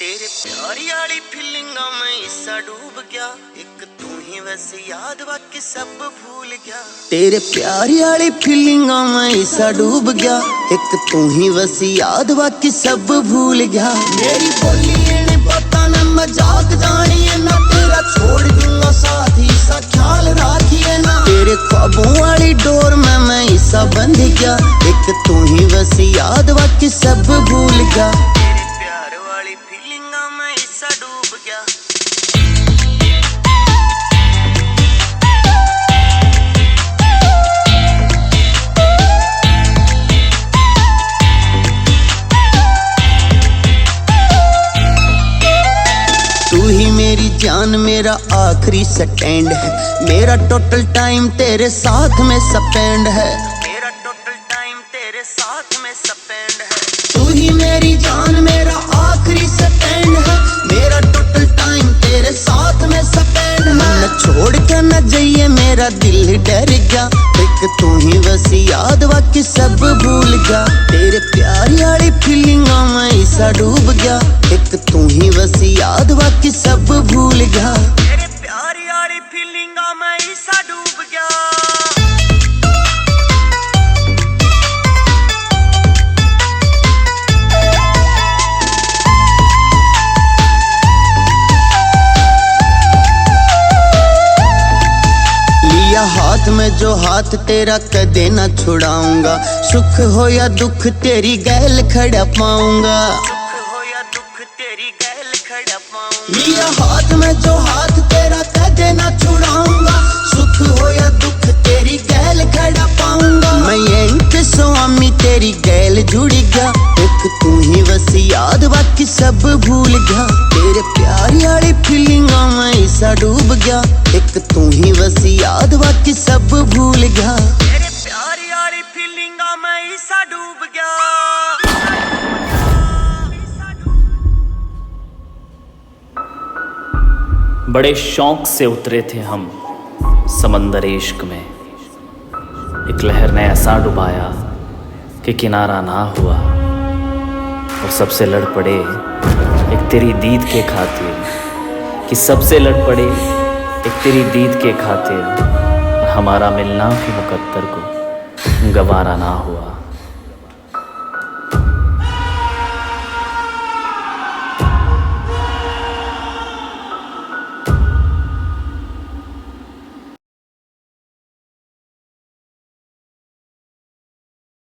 तेरे प्यारी वाली फीलिंगा में हिस्सा डूब गया, एक तू ही वैसे याद बाकी सब भूल गया। तेरे प्यारी वाली फीलिंगा में हिस्सा डूब गया, एक तू ही वैसे याद बाकी सब भूल गया। मेरी बोली ने पता न मजाक जानिए ना, तेरा छोड़ दूंगा साथ ही सा ख्याल राखिए ना। तेरे ख्वाबों वाली डोर में मैं हिस्सा बंध गया, एक तू ही वैसे याद बाकी सब भूल गया। डूब गया। तू ही मेरी जान मेरा आखिरी स्टैंड है, मेरा टोटल टाइम तेरे साथ में स्पेंड है, मेरा टोटल टाइम तेरे साथ में स्पेंड है। तू ही मेरी जान मेरा आखिरी स्टैंड है, मेरा टोटल टाइम तेरे साथ में स्पेंड है। न छोड़ के न जाइए मेरा दिल डर गया, एक तू ही बस याद बाकी सब भूल गया। तेरे प्यारी वाली फीलिंगा में हिस्सा डूब गया, एक तू ही बस याद बाकी सब भूल गया। तेरे प्यारी वाली फीलिंगा में हिस्सा डूब गया। हाथ में जो हाथ तेरा कदे ना छुड़ाऊंगा, सुख हो या दुख तेरी गैल खड़ा पाऊंगा, सुख हो या दुख तेरी गैल खड़ा पाऊंगा। लिया हाथ में जो हाथ तेरा कदे ना छुड़ाऊंगा, सुख हो या दुख तेरी गैल खड़ा पाऊंगा। मैं ये स्वामी तेरी गैल जुड़ गया, एक तू ही बस याद बाकी सब भूल गया। तेरे प्यारी वाली फीलिंगा में हिस्सा डूब गया, एक तू ही बस याद बाकी सब भूल गया। तेरे प्यारी वाली फीलिंगा में हिस्सा डूब गया। बड़े शौक से उतरे थे हम समंदर इश्क में, एक लहर ने ऐसा डुबाया कि किनारा ना हुआ, और सबसे लड़ पड़े एक तेरी दीद के खातिर, कि सबसे लड़ पड़े एक तेरी दीद के खातिर, हमारा मिलना भी मुकद्दर को गवारा ना हुआ।